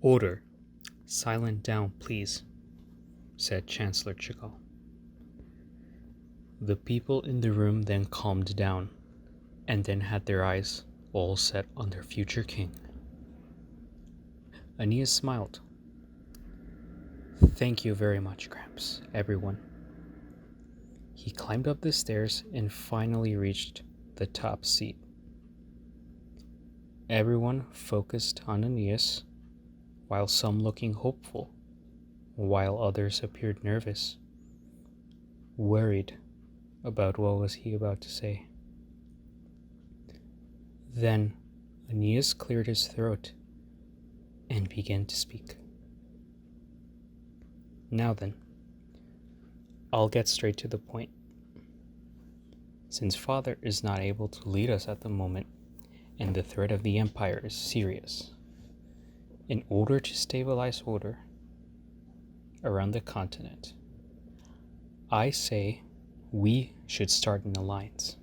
Order. Silent down, please, said Chancellor Chikal. The people in the room then calmed down, and then had their eyes all set on their future king. Aeneas smiled. Thank you very much, Gramps, everyone. He climbed up the stairs and finally reached the top seat. Everyone focused on Aeneas, while some looking hopeful, while others appeared nervous, worried about what was he about to say. Then Aeneas cleared his throat and began to speak. Now then, I'll get straight to the point. Since Father is not able to lead us at the moment, and the threat of the Empire is serious, in order to stabilize order around the continent, I say we should start an alliance.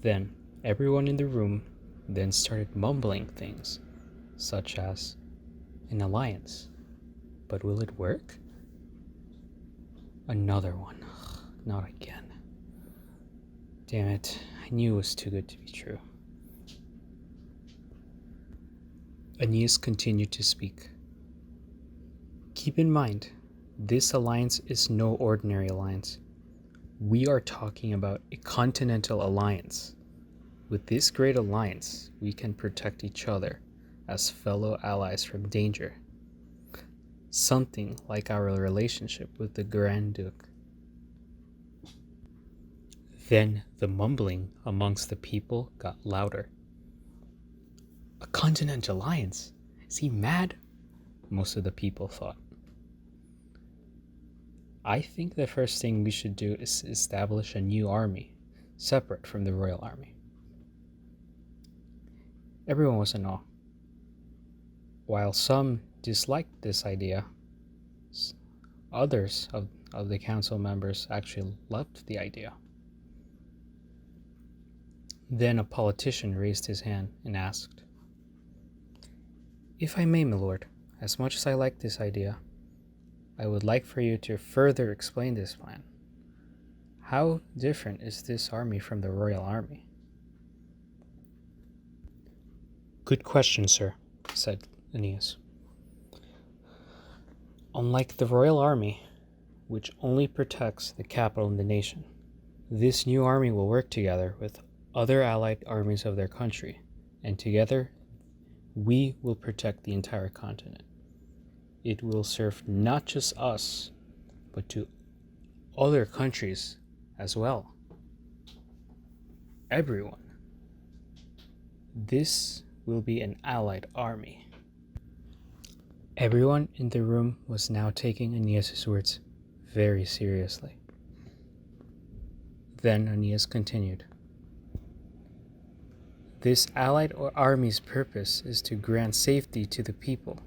Then everyone in the room then started mumbling things such as an alliance. But will it work? Another one. Not again. Damn it, I knew it was too good to be true. Aeneas continued to speak. Keep in mind, this alliance is no ordinary alliance. We are talking about a continental alliance. With this great alliance, we can protect each other as fellow allies from danger. Something like our relationship with the Grand Duke. Then the mumbling amongst the people got louder. A continental alliance? Is he mad? Most of the people thought. I think the first thing we should do is establish a new army, separate from the royal army. Everyone was in awe. While some disliked this idea, others of the council members actually loved the idea. Then a politician raised his hand and asked, If I may, my lord, as much as I like this idea, I would like for you to further explain this plan. How different is this army from the royal army? Good question, sir, said Aeneas. Unlike the royal army, which only protects the capital and the nation, this new army will work together with other allied armies of their country, and together we will protect the entire continent. It will serve not just us, but to other countries as well. Everyone. This will be an allied army. Everyone in the room was now taking Aeneas' words very seriously. Then Aeneas continued. This allied army's purpose is to grant safety to the people,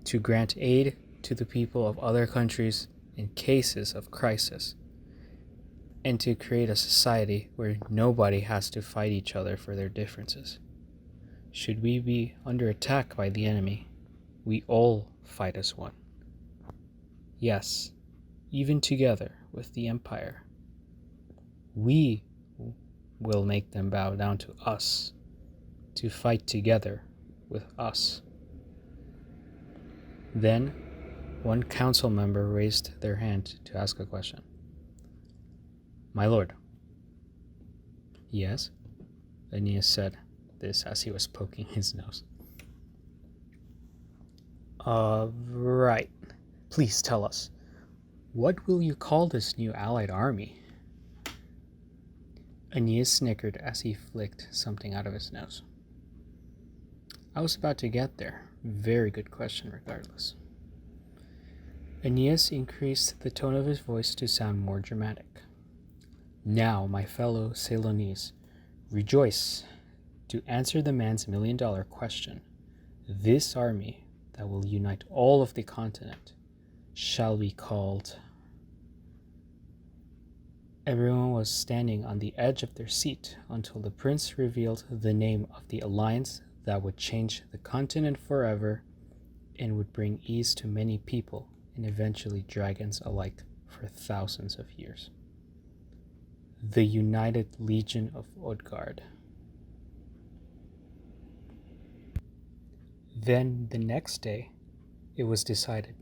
to grant aid to the people of other countries in cases of crisis, and to create a society where nobody has to fight each other for their differences. Should we be under attack by the enemy, we all fight as one. Yes, even together with the Empire. We will make them bow down to us, to fight together with us. Then, one council member raised their hand to ask a question. My lord. Yes, Aeneas said this as he was poking his nose. Right. Please tell us, what will you call this new allied army? Aeneas snickered as he flicked something out of his nose. I was about to get there. Very good question regardless. Aeneas increased the tone of his voice to sound more dramatic. Now, my fellow Ceylonese, rejoice. To answer the man's million-dollar question, this army that will unite all of the continent shall be called... Everyone was standing on the edge of their seat until the prince revealed the name of the alliance that would change the continent forever and would bring ease to many people and eventually dragons alike for thousands of years. The United Legion of Odgard. Then the next day, it was decided.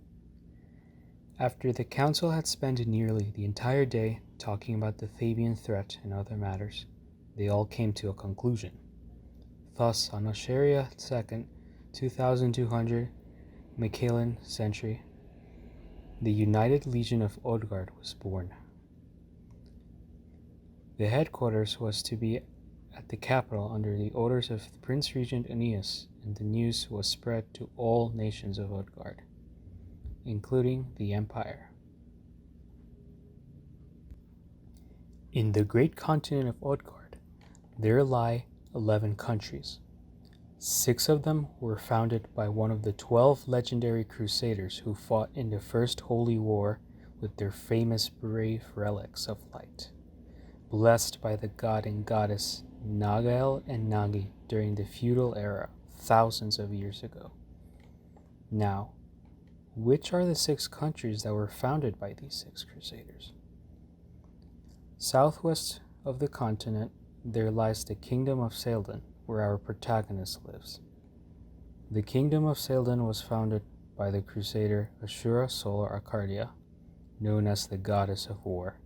After the council had spent nearly the entire day talking about the Fabian threat and other matters, they all came to a conclusion. Thus, on Osheria II, 2200 Michaelan century, the United Legion of Odgard was born. The headquarters was to be at the capital under the orders of Prince Regent Aeneas, and the news was spread to all nations of Odgard, including the Empire. In the great continent of Odgard, there lie 11 countries. 6 of them were founded by one of the 12 legendary crusaders who fought in the First Holy War with their famous brave relics of light, blessed by the god and goddess Nagael and Nagi during the feudal era thousands of years ago. Now, which are the 6 countries that were founded by these 6 crusaders? Southwest of the continent, there lies the Kingdom of Saldan, where our protagonist lives. The Kingdom of Saldan was founded by the crusader Ashura Solar Arcadia, known as the Goddess of War.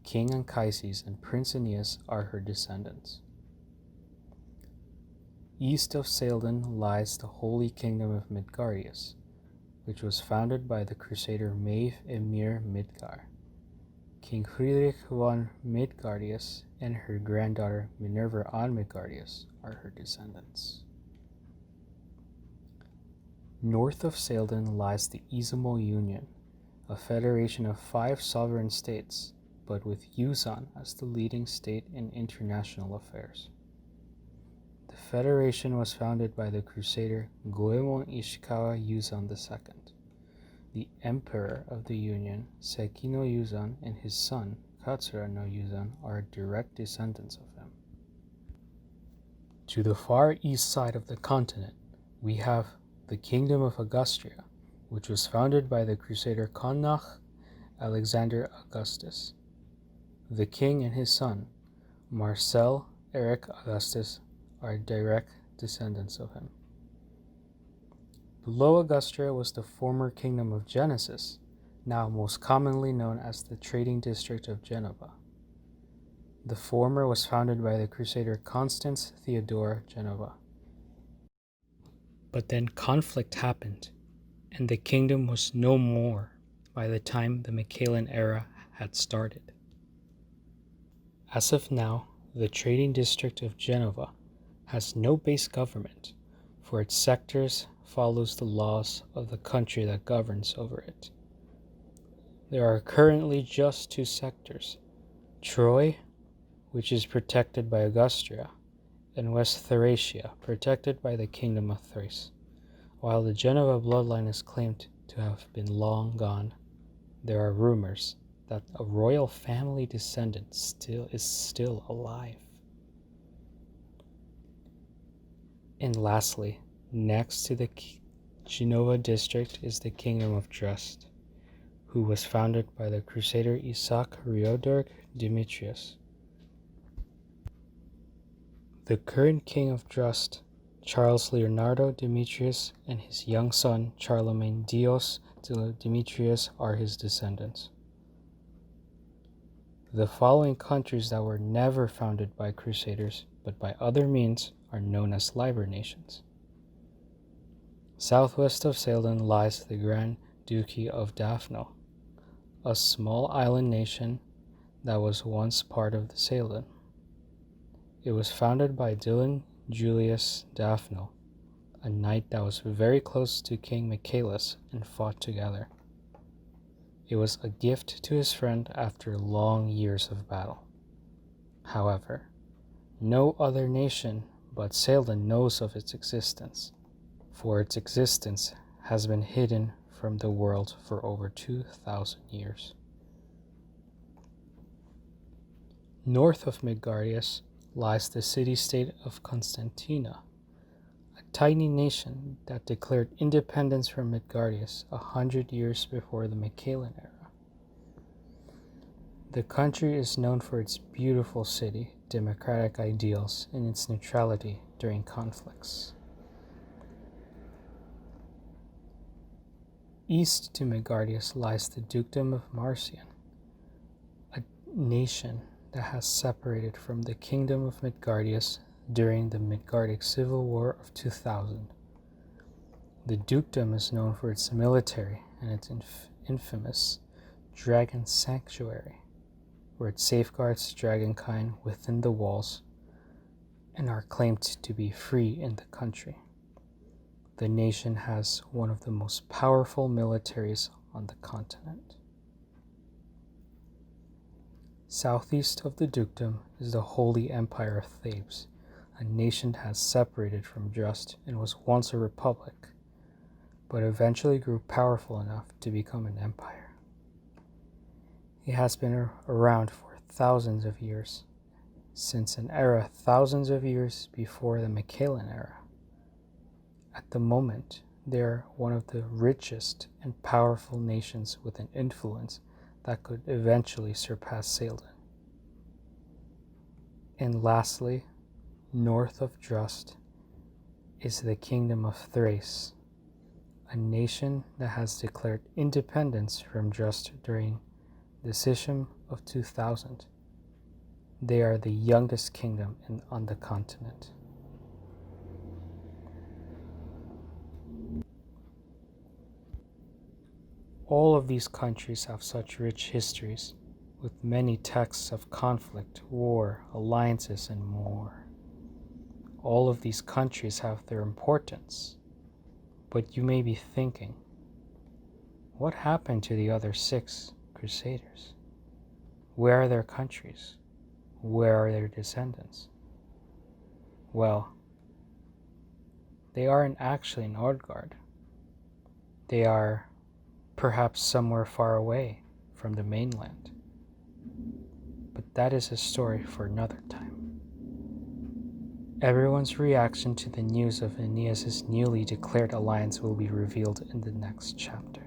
King Anchises and Prince Aeneas are her descendants. East of Saldan lies the Holy Kingdom of Midgardius, which was founded by the crusader Maeve Emir Midgar. King Friedrich von Midgardius and her granddaughter Minerva an Midgardius are her descendants. North of Saldan lies the Izumo Union, a federation of 5 sovereign states, but with Yuuzhan as the leading state in international affairs. The federation was founded by the crusader Goemon Ishikawa Yuuzhan II. The emperor of the Union, Seki no Yuuzhan, and his son, Katsura no Yuuzhan, are direct descendants of him. To the far east side of the continent, we have the Kingdom of Augustria, which was founded by the crusader Connacht Alexander Augustus. The king and his son, Marcel Eric Augustus, are direct descendants of him. Below Augustria was the former kingdom of Genesis, now most commonly known as the trading district of Genova. The former was founded by the crusader Constans Theodore Genova. But then conflict happened, and the kingdom was no more by the time the Michaelan era had started. As of now, the trading district of Genova has no base government, for its sectors follows the laws of the country that governs over it. There are currently just 2 sectors, Troy, which is protected by Augustria, and West Thracia, protected by the Kingdom of Thrace. While the Genova bloodline is claimed to have been long gone, there are rumors that a royal family descendant is still alive. And lastly, next to the Genova district is the Kingdom of Drust, who was founded by the crusader Isaac Riodorg Demetrius. The current king of Drust, Charles Leonardo Demetrius, and his young son Charlemagne Dios Demetrius are his descendants. The following countries that were never founded by crusaders but by other means are known as Liber nations. Southwest of Saldan lies the Grand Duchy of Daphno, a small island nation that was once part of the Saldan. It was founded by Dylan Julius Daphno, a knight that was very close to King Michaelis and fought together. It was a gift to his friend after long years of battle. However, no other nation but Saldan knows of its existence, for its existence has been hidden from the world for over 2,000 years. North of Midgardius lies the city-state of Constantina, tiny nation that declared independence from Midgardius 100 years before the Michaelan era. The country is known for its beautiful city, democratic ideals, and its neutrality during conflicts. East to Midgardius lies the Dukedom of Marcian, a nation that has separated from the Kingdom of Midgardius during the Midgardic Civil War of 2000. The dukedom is known for its military and its infamous Dragon Sanctuary, where it safeguards dragonkind within the walls and are claimed to be free in the country. The nation has one of the most powerful militaries on the continent. Southeast of the dukedom is the Holy Empire of Thebes, a nation that has separated from Just and was once a republic, but eventually grew powerful enough to become an empire. It has been around for thousands of years, since an era thousands of years before the Michaelan era. At the moment, they are one of the richest and powerful nations with an influence that could eventually surpass Salem. And lastly, north of Just is the Kingdom of Thrace, a nation that has declared independence from Just during the Schism of 2000. They are the youngest kingdom on the continent. All of these countries have such rich histories, with many texts of conflict, war, alliances, and more. All of these countries have their importance, but you may be thinking, what happened to the other 6 crusaders? Where are their countries? Where are their descendants? Well, they aren't actually in Odgard. They are perhaps somewhere far away from the mainland. But that is a story for another time. Everyone's reaction to the news of Aeneas' newly declared alliance will be revealed in the next chapter.